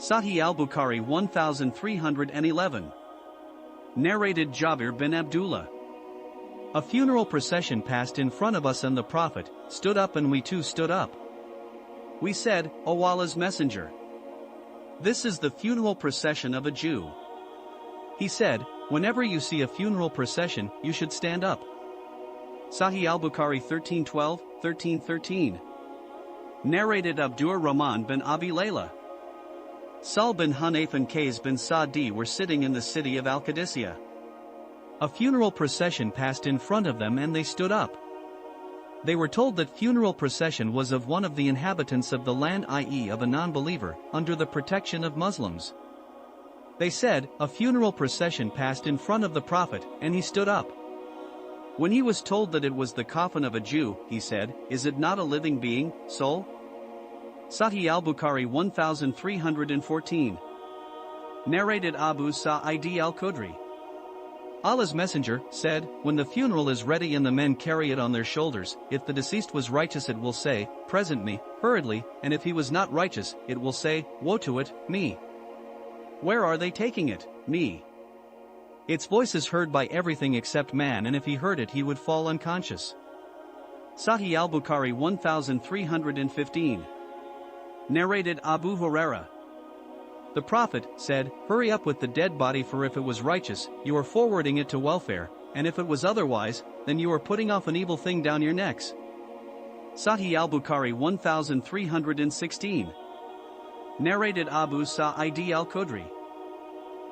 Sahih al-Bukhari 1311. Narrated Jabir bin Abdullah. A funeral procession passed in front of us and the Prophet stood up and we too stood up. We said, O Allah's Messenger, this is the funeral procession of a Jew. He said, whenever you see a funeral procession, you should stand up. Sahih al-Bukhari 1312, 1313. Narrated Abdur Rahman bin Abi Layla. Sal bin Hunayf and Qays bin Sa'di were sitting in the city of Al-Qadisiyah. A funeral procession passed in front of them and they stood up. They were told that funeral procession was of one of the inhabitants of the land, i.e. of a non-believer, under the protection of Muslims. They said, a funeral procession passed in front of the Prophet, and he stood up. When he was told that it was the coffin of a Jew, he said, is it not a living being, soul? Sahih al-Bukhari 1314. Narrated Abu Sa'id al-Khudri. Allah's Messenger said, when the funeral is ready and the men carry it on their shoulders, if the deceased was righteous it will say, present me, hurriedly, and if he was not righteous, it will say, woe to it, me. Where are they taking it, me? Its voice is heard by everything except man, and if he heard it he would fall unconscious. Sahih al-Bukhari 1315. Narrated Abu Huraira. The Prophet said, hurry up with the dead body, for if it was righteous, you are forwarding it to welfare, and if it was otherwise, then you are putting off an evil thing down your necks. Sahih al-Bukhari 1316. Narrated Abu Sa'id al-Khudri.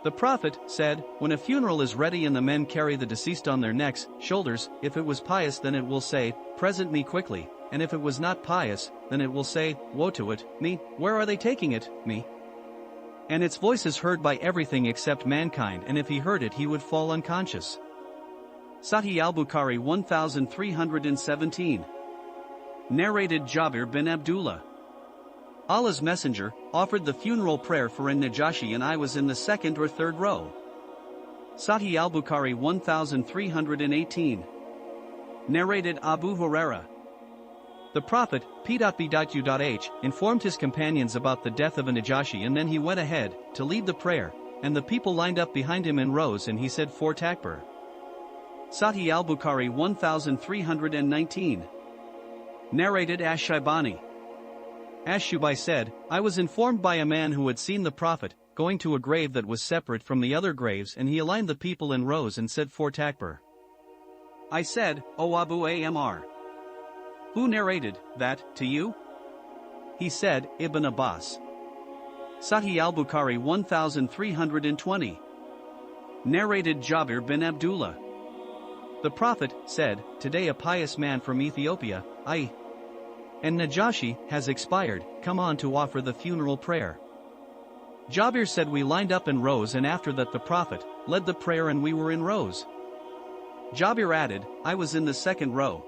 The Prophet said, when a funeral is ready and the men carry the deceased on their necks, shoulders, if it was pious then it will say, present me quickly, and if it was not pious, then it will say, woe to it, me, where are they taking it, me? And its voice is heard by everything except mankind, and if he heard it he would fall unconscious. Sahih al-Bukhari 1317. Narrated Jabir bin Abdullah. Allah's Messenger offered the funeral prayer for an-Najashi and I was in the second or third row. Sahih al-Bukhari 1318. Narrated Abu Huraira. The Prophet, P.B.U.H., informed his companions about the death of an-Najashi, and then he went ahead to lead the prayer, and the people lined up behind him in rows and he said Four Takabir. Sahih al-Bukhari 1319. Narrated Ash-Shaybani. Ash-Shubai said, I was informed by a man who had seen the Prophet going to a grave that was separate from the other graves, and he aligned the people in rows and said Four Takabir. I said, O Abu Amr, who narrated that to you? He said, Ibn Abbas. Sahih al-Bukhari 1320. Narrated Jabir bin Abdullah. The Prophet said, today a pious man from Ethiopia, an-Najashi, has expired, come on to offer the funeral prayer. Jabir said we lined up in rows, and after that the Prophet led the prayer and we were in rows. Jabir added, I was in the second row.